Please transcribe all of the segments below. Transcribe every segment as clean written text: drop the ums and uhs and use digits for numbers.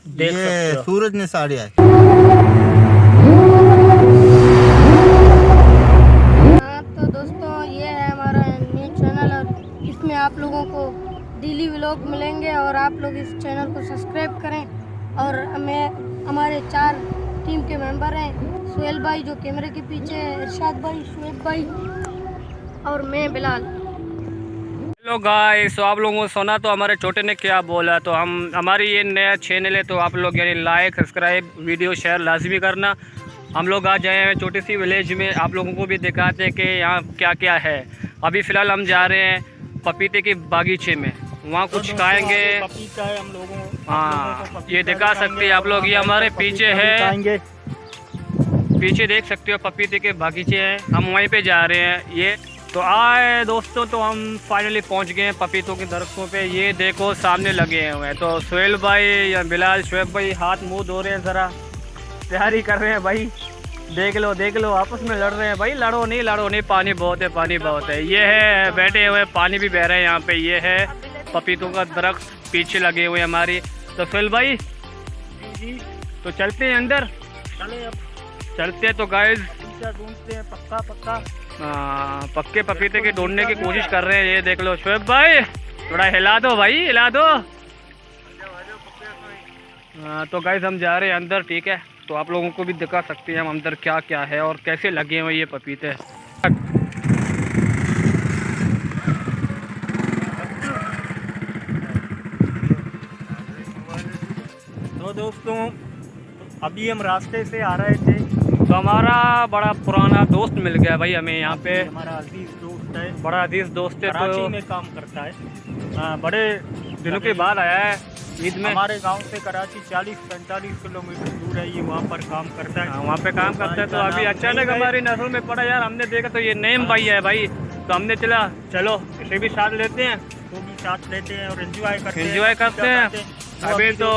देख सकते ये हो। सूरज ने साड़ी है। हाँ तो दोस्तों, ये है हमारा न्यू चैनल और इसमें आप लोगों को डेली व्लॉग मिलेंगे और आप लोग इस चैनल को सब्सक्राइब करें। और हमारे 4 टीम के मेंबर हैं, सुहेल भाई जो कैमरे के पीछे है, इरशाद भाई, शुएब भाई और मैं बिलाल। हेलो गाइस, तो आप लोगों को सुना तो हमारे छोटे ने क्या बोला, तो हमारी ये नया चैनल है, तो आप लोग यानी लाइक सब्सक्राइब वीडियो शेयर लाजमी करना। हम लोग आज आए हैं छोटी सी विलेज में, आप लोगों को भी दिखाते हैं कि यहाँ क्या क्या है। अभी फ़िलहाल हम जा रहे हैं पपीते के बागीचे में, वहाँ कुछ खाएंगे। पपीता है हम लोगों। हाँ, ये दिखा सकते हैं आप लोग, ये हमारे पीछे है, पीछे देख सकते हो पपीते के बागीचे हैं, हम वहीं पे जा रहे हैं। ये तो आए दोस्तों, तो हम फाइनली पहुंच गए हैं पपीतों के दरख्तों पे। ये देखो सामने लगे हुए हैं। तो सुहेल भाई या बिलाल, शुएब भाई हाथ मुंह धो रहे हैं, ज़रा तैयारी कर रहे हैं भाई। देख लो आपस में लड़ रहे हैं भाई। लड़ो नहीं, पानी बहुत है, पानी बहुत है। ये है बैठे हुए, पानी भी बह रहे हैं यहाँ पे। ये है पपीतों का दरख्त पीछे लगे हुए हमारी। तो सुहेल भाई जी, तो चलते हैं अंदर, चले अब चलते हैं। तो गाइस ढूंढते हैं पक्का। पक्के पपीते के ढूंढने की कोशिश कर रहे हैं। ये देख लो शुएब भाई, थोड़ा हिला दो भाई, हिला दो। तो गाइस हम जा रहे हैं अंदर, ठीक है। तो आप लोगों को भी दिखा सकते हैं हम अंदर क्या क्या है और कैसे लगे हुए ये पपीते। तो दोस्तों, अभी हम रास्ते से आ रहे थे, तो हमारा बड़ा पुराना दोस्त मिल गया भाई हमें यहाँ पे। हमारा अजीज दोस्त है, बड़ा अजीज दोस्त है, कराची तो में काम करता है। बड़े दिनों के बाद आया है ईद में। हमारे गांव से कराची 40-45 किलोमीटर दूर है, ये वहाँ पर काम करता है। वहाँ पे काम करता है। तो अभी अचानक हमारी नजर में पड़ा यार, हमने देखा तो ये नेम भाई है भाई, तो हमने चलो इसे भी साथ लेते हैं, तो भी साथ लेते हैं और एंजॉय करते हैं। अभी तो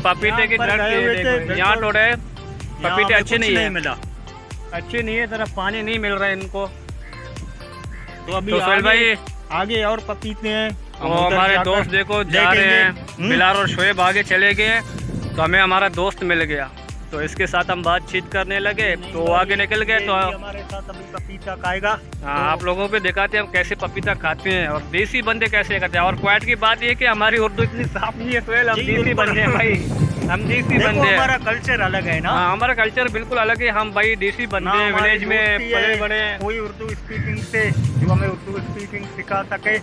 पपीते की दरख्त यहाँ थोड़े पपीते अच्छे नहीं है, मिला, अच्छे नहीं है, तरफ पानी नहीं मिल रहा है इनको। तो अभी तो सुहेल भाई आगे और पपीते हैं। वो हमारे दोस्त देखो जा रहे हैं, बिलाल और शुएब आगे चले गए, तो हमें हमारा दोस्त मिल गया, तो इसके साथ हम बातचीत करने लगे, तो वो आगे निकल गए। तो हमारे साथ अभी पपीता खाएगा। हाँ, आप लोगों पे दिखाते हैं हम कैसे पपीता खाते हैं और देसी बंदे कैसे करते हैं। और क्वाइट की बात ये कि हमारी उर्दू इतनी साफ नहीं है सुहेल, हम देसी बंदे हैं भाई, हम देसी बंदे हैं। हमारा कल्चर अलग है ना। हाँ, हमारा कल्चर बिल्कुल अलग है, हम भाई देसी बंदे हैं, विलेज में पले बड़े। कोई उर्दू स्पीकिंग से जो हमें उर्दू स्पीकिंग सिखा सके,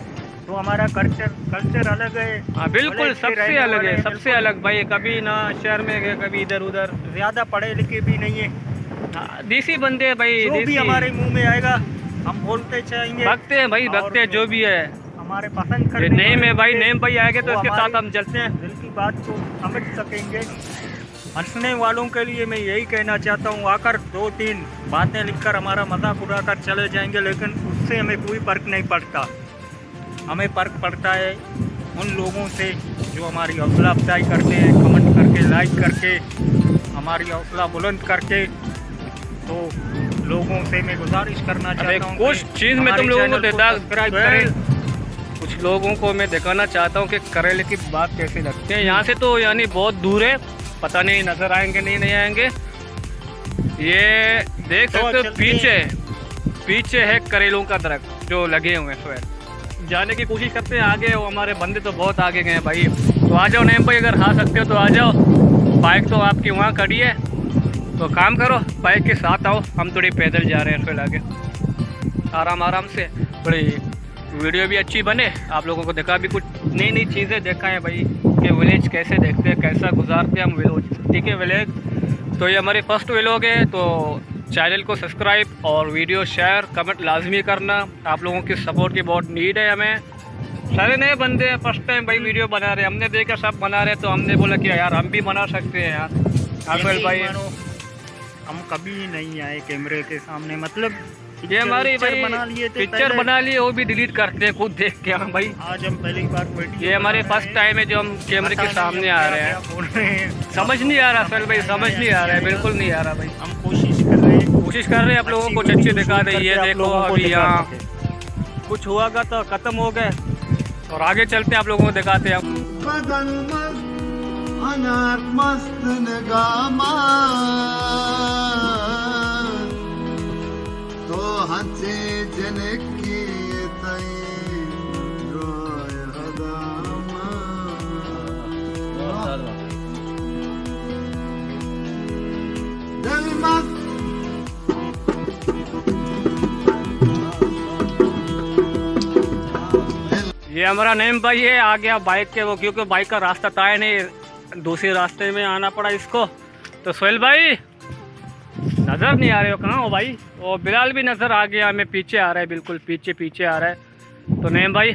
तो हमारा कल्चर अलग है। हाँ बिल्कुल, सबसे अलग है, सबसे अलग भाई। कभी ना शहर में गए, कभी इधर उधर, ज्यादा पढ़े लिखे भी नहीं है। हाँ, देसी बंदे हैं भाई। जो भी देसी हमारे मुंह में आएगा हम बोलते चाहेंगे, भगते हैं भाई, भगते हैं जो भी है। हमारे पसंद ये नेम है भाई, नेम भाई आएंगे तो इसके साथ हम चलते हैं। दिल की बात को समझ सकेंगे। हंसने वालों के लिए मैं यही कहना चाहता हूँ, आकर 2-3 बातें लिखकर हमारा मजाक उड़ाकर चले जाएंगे, लेकिन उससे हमें कोई फर्क नहीं पड़ता। हमें फर्क पड़ता है उन लोगों से जो हमारी हौसला अफजाई करते हैं, कमेंट करके, लाइक करके, हमारी हौसला बुलंद करके। तो लोगों से मैं गुजारिश करना चाहता हूँ कुछ चीज़ में तुम लोगों को सब्सक्राइब करें। कुछ लोगों को मैं दिखाना चाहता हूँ कि करेले की बात कैसे लगती है। यहाँ से तो यानी बहुत दूर है, पता नहीं नजर आएंगे नहीं आएंगे। ये देख सकते हो पीछे है करेलों का दरख्त जो लगे हुए हैं। जाने की कोशिश करते हैं आगे, वो हमारे बंदे तो बहुत आगे गए हैं भाई। तो आ जाओ नेम भाई, अगर आ सकते हो तो आ जाओ। बाइक तो आपकी वहाँ खड़ी है, तो काम करो बाइक के साथ आओ, हम थोड़ी पैदल जा रहे हैं फिर आगे आराम से। थोड़ी वीडियो भी अच्छी बने, आप लोगों को दिखा भी, कुछ नई चीज़ें देखा है भाई कि विलेज कैसे देखते हैं, कैसा गुजारते हैं हम विलेज, ठीक है विलेज। तो ये हमारी फर्स्ट व्लॉग है, तो चैनल को सब्सक्राइब और वीडियो शेयर कमेंट लाजमी करना। आप लोगों की सपोर्ट की बहुत नीड है हमें। सारे नए बंदे हैं, फर्स्ट टाइम भाई वीडियो बना रहे हैं, हमने देखा सब बना रहे हैं, तो हमने बोला कि यार हम भी बना सकते हैं यार। आफिल भाई हम कभी नहीं आए कैमरे के सामने, मतलब ये हमारी भाई पिक्चर बना लिए, वो भी डिलीट करते हैं खुद देख के। हाँ भाई, आज हम पहली बार ये हमारे फर्स्ट टाइम है जो हम कैमरे के सामने आ रहे हैं। समझ नहीं आ रहा सर भाई, समझ नहीं आ रहा है, बिल्कुल नहीं आ रहा भाई। हम कोशिश कर रहे हैं आप लोगों को कुछ अच्छे दिखा दे। ये देखो अभी यहाँ कुछ हुआ का तो खत्म हो गए, और आगे चलते हैं आप लोगों को दिखाते हैं हम। मनात मस्त नगामा तो हंसे जनकी तई रोय हदामा दिल मस्त ये हमारा नेम भाई है, आ गया बाइक के वो, क्योंकि बाइक का रास्ता तय नहीं, दूसरे रास्ते में आना पड़ा इसको। तो सोहेल भाई नज़र नहीं आ रहे हो, कहाँ हो भाई? वो बिलाल भी नज़र आ गया, हमें पीछे आ रहा है, बिल्कुल पीछे पीछे आ रहा है। तो नेम भाई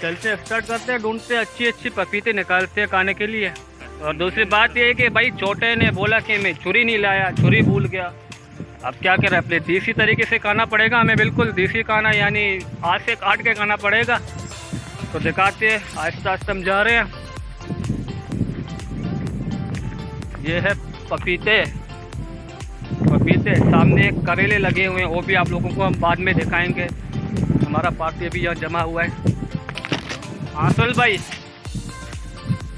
चलते स्टार्ट करते हैं, ढूंढते अच्छी अच्छी पपीते निकालते हैं खाने के लिए। और दूसरी बात ये है कि भाई छोटे ने बोला कि मैं छुरी नहीं लाया, छुरी भूल गया। अब क्या करें, अपने देसी तरीके से खाना पड़ेगा हमें, बिल्कुल देसी खाना, यानी हाथ से काट के खाना पड़ेगा। तो दिखाते हैं, आहिस्ता आहिस्ता हम जा रहे हैं। ये है पपीते, पपीते सामने करेले लगे हुए हैं, वो भी आप लोगों को हम बाद में दिखाएंगे। हमारा पार्टी अभी यहाँ जमा हुआ है। आंसुल भाई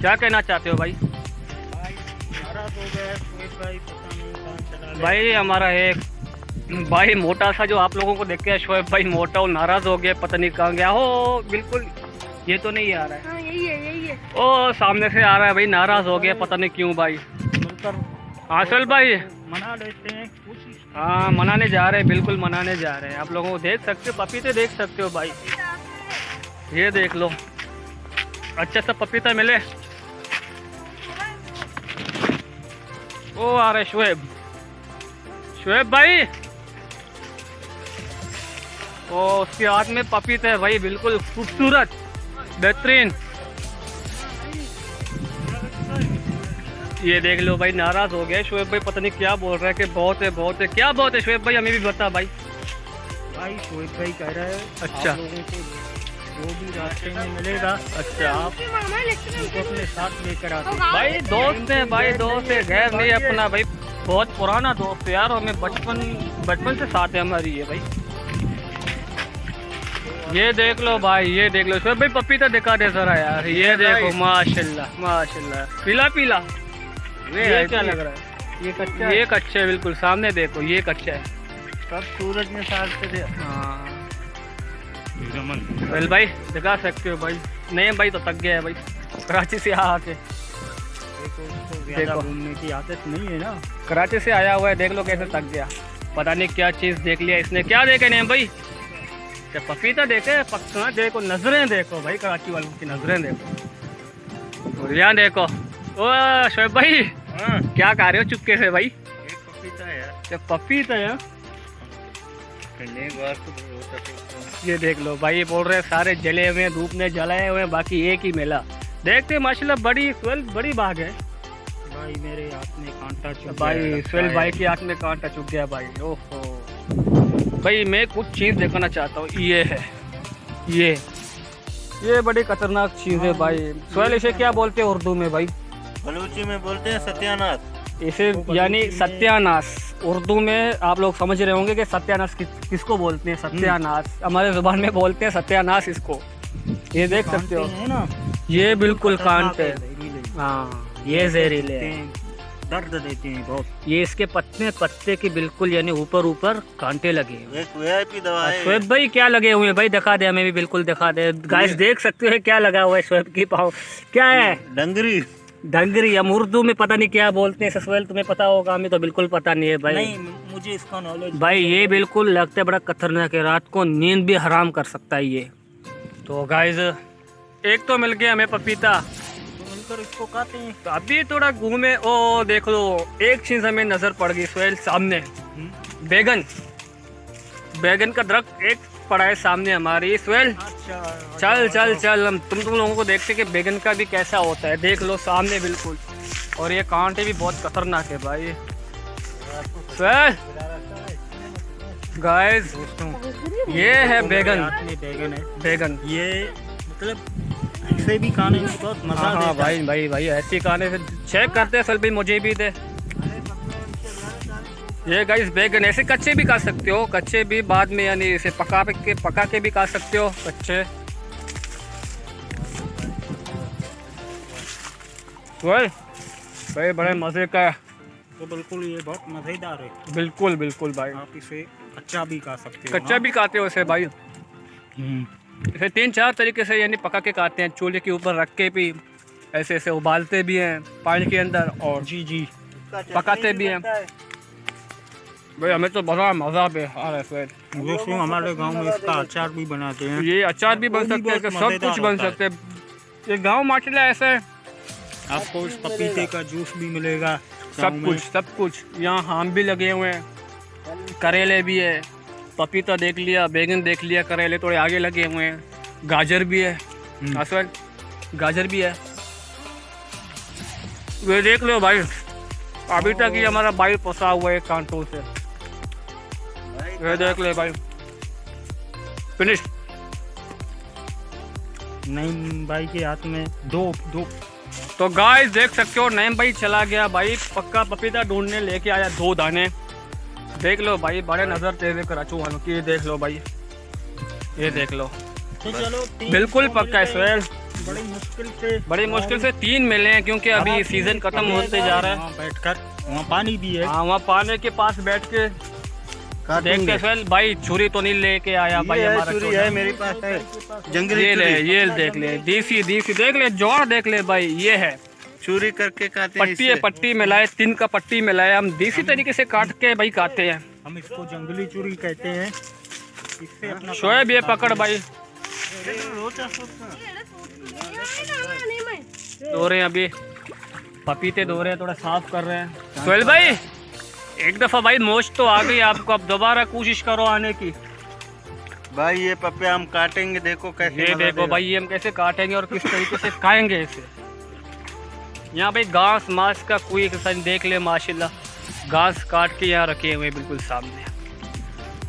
क्या कहना चाहते हो भाई? भाई हमारा एक भाई मोटा सा जो आप लोगों को देख के शोएब भाई मोटा और नाराज हो गया, पता नहीं कहाँ गया हो। बिल्कुल ये तो नहीं आ रहा है। हाँ यही है यही है। ओ सामने से आ रहा है भाई, नाराज हो गया, पता नहीं क्यों भाई। आंसुल भाई मना लेते हैं, कोशिश। हाँ मनाने जा रहे हैं, बिल्कुल मनाने जा रहे हैं। आप लोगों को देख सकते हो, पपीते देख सकते हो भाई, ये देख लो, अच्छा सा पपीता मिले। ओ आ रहे शोएब, शोएब भाई, ओ उसके हाथ में पपीता है भाई, बिल्कुल खूबसूरत बेहतरीन। ये देख लो भाई, नाराज हो गए शोएब भाई, पता नहीं क्या बोल रहा है कि बहुत है बहुत है। क्या बहुत है शोएब भाई, हमें भी बता भाई। भाई शोएब भाई कह रहा है अच्छा। आप लोगों को जो भी रास्ते में मिलेगा, अच्छा आप उनको अपने साथ लेकर आते। भाई दोस्त है, भाई दोस्त है, गैर नहीं अपना भाई, बहुत पुराना दोस्त है यार, हमें बचपन से साथ है हमारी ये भाई। ये देख लो भाई, ये देख लो शोएब भाई, पपीता दिखा दे जरा यार, ये देखो माशाल्लाह माशाल्लाह, पीला पीला। ये क्या लग रहा है? ये कच्चा ये कच्चा है बिल्कुल, सामने देखो ये कच्चा है। सब सूरज में साथ से हाँ वेल भाई दिखा सकते हो भाई। नहीं भाई तो थक गया है भाई कराची से आके, देखो घूमने की आदत नहीं है ना। कराची से आया हुआ है, देख लो कैसे थक गया, पता नहीं क्या चीज़ देख लिया इसने। क्या देखे नहीं भाई? क्या पपीता देखे? पक्का देखो, नजरें देखो भाई, कराची वालों की नजरें देखो। और यहाँ देखो, ओ शोएब भाई क्या खा रहे हो चुपके से भाई? एक पपीता है यार, क्या पपीता है? ये देख लो भाई, ये बोल रहे हैं सारे जले हुए, धूप में जलाए हुए, बाकी एक ही मिला। देखते माशाल्लाह बड़ी बड़ी बाग है भाई। मेरे हाथ में कांटा चुभ भाई, गया, स्वेल भाई के हाथ में कांटा चुभ गया भाई। ओहो भाई, मैं कुछ चीज़ दिखाना चाहता हूँ, ये है ये बड़ी खतरनाक चीज़ है भाई। स्वेल इसे क्या बोलते हैं उर्दू में भाई? बलूची में बोलते हैं सत्यानाश। इसे यानी सत्यानाश, उर्दू में आप लोग समझ रहे होंगे कि सत्यानाश किसको बोलते हैं। सत्यानाश हमारे जुबान में बोलते हैं सत्यानाश इसको। ये देख सकते हो है ना, ये बिल्कुल कांटे, जहरीले हाँ ये जहरीले हैं, दर्द देते हैं बहुत। ये इसके पत्ते की बिल्कुल यानी ऊपर कांटे लगे हैं। एक वीआईपी दवा है। शोएब भाई क्या लगे हुए हैं भाई? दिखा दे हमें भी, बिल्कुल दिखा दे गाइस, देख सकते हो क्या लगा हुआ है शोएब की पाँव। क्या है? डंगरी। डंगरी, हम उर्दू में पता नहीं क्या बोलते हैं। ससुएल तुम्हें पता होगा, हमें तो बिल्कुल पता नहीं है भाई। नहीं मुझे इसका नॉलेज भाई ये बिल्कुल लगता है बड़ा खतरनाक है, रात को नींद भी हराम कर सकता है ये। तो गाइस एक तो मिल गया हमें पपीता, तो मिलकर इसको खाते हैं। तो अभी थोड़ा घूमे। ओ देख लो, एक चीज हमें नजर पड़ गई सोहेल, सामने बैगन का दरख्त एक पड़ा है सामने हमारी। सोहेल अच्छा चल चल चल, हम तुम लोगों को देखते कि बैगन का भी कैसा होता है। देख लो सामने बिल्कुल, और ये कांटे भी बहुत खतरनाक है भाई। सोहेल गाइस ये है बैगन, बैगन है। बैगन ये मतलब ऐसे भी खाने में बहुत मजा हाँ देता है। भाई भाई ऐसी खाने से चेक करते हैं सल भाई, मुझे भी दे। ये गाइस बैगन ऐसे कच्चे भी खा सकते हो, कच्चे भी बाद में यानी इसे पका के भी खा सकते हो कच्चे। सुहेल भाई बड़े मज़े का है। तो बिल्कुल ये बहुत मज़ेदार है। बिल्कुल बिल्कुल भाई, आप इसे कच्चा भी खा सकते हो। कच्चा भी खाते हो इसे भाई। इसे 3-4 तरीके से यानी पका के खाते हैं, चूल्हे के ऊपर रख के भी, ऐसे ऐसे उबालते भी हैं पानी के अंदर, और जी पकाते भी हैं भाई। हमें तो बड़ा मज़ा पे आ रहा है सुहेल। दोस्तों हमारे गांव में इसका अचार भी बनाते हैं। ये अचार भी बन वो भी सकते हैं, बहुत सब मज़ेदार कुछ बन होता है। सकते हैं। ये गाँव माशाल्लाह ऐसा है, आपको इस पपीते का जूस भी मिलेगा। सब कुछ यहाँ आम भी लगे हुए हैं, करेले भी है, पपीता देख लिया, बैगन देख लिया, करेले थोड़े आगे लगे हुए हैं, गाजर भी है। असल गाजर भी है, वे देख लो भाई। अभी तक ये हमारा भाई फंसा हुआ है कांटों से, ये देख ले भाई। फिनिश। नईम भाई के हाथ में दो तो गाइस देख सकते हो, नईम भाई चला गया भाई पक्का पपीता ढूंढने, लेके आया 2 दाने। देख लो भाई, बड़े नजर तेज कराचू वालों की, ये देख लो भाई, ये देख लो। तो चलो बिल्कुल पक्का है सुहेल। बड़ी मुश्किल से 3 मिले हैं, क्योंकि अभी सीजन खत्म होते जा रहा है। वहाँ बैठकर, वहाँ पानी भी है। हाँ, वहाँ पानी के पास बैठ के देखते सुहेल भाई। छुरी तो नहीं लेके आया भाई हमारा, छुरी है मेरे पास है, जंगली ये ले, छुरी। ये देख ले, देसी देख ले, जोड़ देख ले भाई, ये है चूरी करके खाते हैं पट्टी है, पट्टी मिलाए, 3 का पट्टी मिलाए, हम देसी तरीके से काट के भाई खाते हैं। हम इसको जंगली चूरी कहते हैं। इससे अपना शोएब ये पकड़ भाई, धो रहे हैं अभी, पपीते धो रहे हैं, थोड़ा साफ कर रहे हैं। सुहेल भाई एक दफा भाई मोच तो आ गई आपको, अब दोबारा कोशिश करो आने की। भाई ये पपे हम काटेंगे, देखो कैसे ये मजा देखो देगा। भाई, ये हम कैसे काटेंगे और किस तरीके से खाएंगे इसे। यहाँ भाई घास मांस का कोई किसान देख ले, माशाल्लाह घास काट के यहाँ रखे हुए बिल्कुल सामने,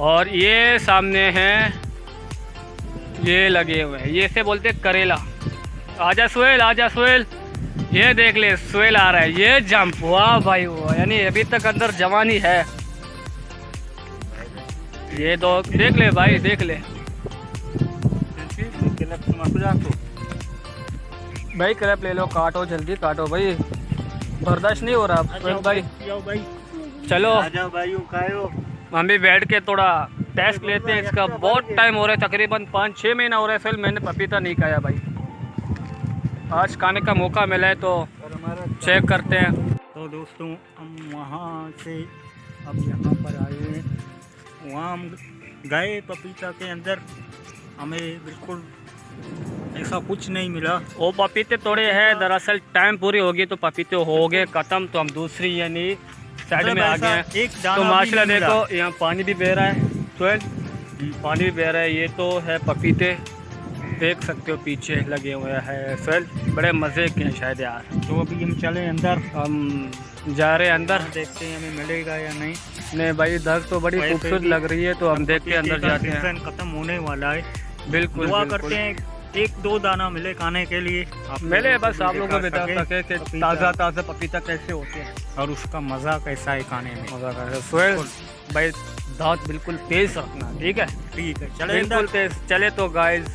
और ये सामने हैं, ये लगे हुए हैं, ये से बोलते करेला। आजा सुहेल, आजा सुहेल, ये देख ले सुहेल आ रहा है, ये जंप, वाह भाई वाह, यानी अभी तक अंदर जवानी है। ये दो देख ले भाई, देख ले भाई, क्रैप ले लो, काटो जल्दी काटो भाई, बर्दाश्त नहीं हो रहा सुहेल भाई। चलो आ जाओ भाइयों, खाओ। हम भी बैठ के थोड़ा टेस्ट लेते हैं इसका। बहुत टाइम हो रहा है, तकरीबन 5-6 महीना हो रहा है सुहेल, मैंने पपीता नहीं खाया भाई। आज खाने का मौका मिला है तो चेक करते हैं। तो दोस्तों हम वहाँ से अब यहाँ पर आए हैं। वहाँ हम गए पपीता के अंदर, हमें बिल्कुल ऐसा कुछ नहीं मिला। वो पपीते थोड़े हैं, दरअसल टाइम पूरी होगी तो पपीते हो गए ख़त्म, तो हम दूसरी यानी साइड में आ गए हैं। एक दाना तो भी माशाल्लाह नहीं मिला। देखो यहाँ पानी भी बह रहा है सुहेल, पानी भी बह रहा है। ये तो है पपीते, देख सकते हो पीछे लगे हुए हैं सुहेल, बड़े मज़े के हैं शायद यार। तो अभी हम चले अंदर, हम जा रहे हैं अंदर, देखते हैं हमें मिलेगा या नहीं। नहीं भाई इधर तो बड़ी वैसे खूबसूरत भी लग रही है, तो हम देख के अंदर जाते हैं। सीजन खत्म होने वाला है, बिल्कुल दुआ बिल्कुल। करते हैं 1-2 दाना मिले खाने के लिए। आप मिले लोगों बस को आप भी लोगों को दिखा बता सके कि पपीता ताज़ा पपीता कैसे होते हैं, और उसका मज़ा कैसा है खाने में। मज़ा कैसे। सुहेल भाई दांत बिल्कुल तेज रखना, ठीक है? ठीक है, चले बिल्कुल अंदर। तेज। चले तो गाइस,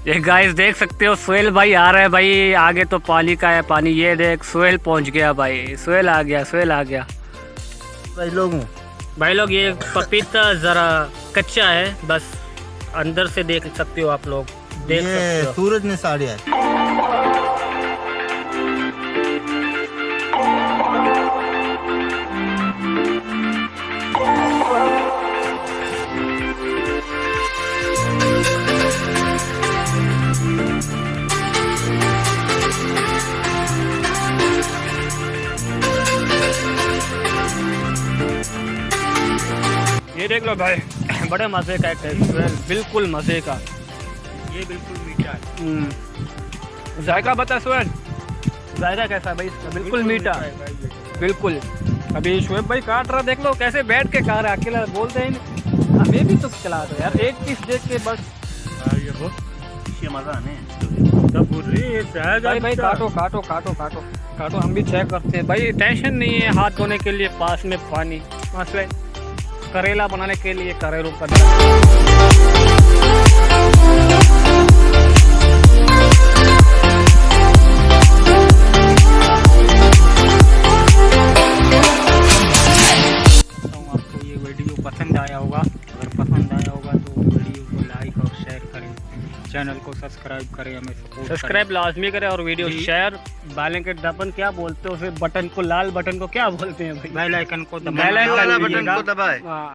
ये गाइस देख सकते हो सुहेल भाई आ रहा है भाई, आगे तो पानी का है पानी, ये देख सुहेल पहुंच गया भाई, सुहेल आ गया, सुहेल आ गया भाई लोग। ये पपीता ज़रा कच्चा है, बस अंदर से देख सकते हो आप लोग, देख सकते हो। सूरज ने साड़िया है। ये देख लो भाई, बड़े मज़े का एक टेस्ट है, बिल्कुल मज़े का। ये बिल्कुल मीठा है। जायका बता सुहेल, जायका कैसा है भाई इसका? बिल्कुल मीठा, है भाई ये। बिल्कुल। अभी शोएब भाई काट रहा, देख लो कैसे बैठ के खा रहा है, अकेला बोलते हैं नहीं, हमें भी तो खिला दो यार, एक पीस देख के बस। ये मजा नहीं। तब बोल रही है जाएगा भाई काटो काटो काटो काटो काटो, हम भी चेक करते हैं भाई, टेंशन नहीं है। हाथ धोने के लिए पास में पानी, मसले करेला बनाने के लिए करेलों का चैनल को सब्सक्राइब करें, हमें सपोर्ट सब्सक्राइब लाजमी करें और वीडियो शेयर, बालें के दबन क्या बोलते हो उसे, बटन को, लाल बटन को क्या बोलते हैं भाई? बेल आइकन को बेल आइकन वाला दबाइएगा। बटन को दबाए। हाँ।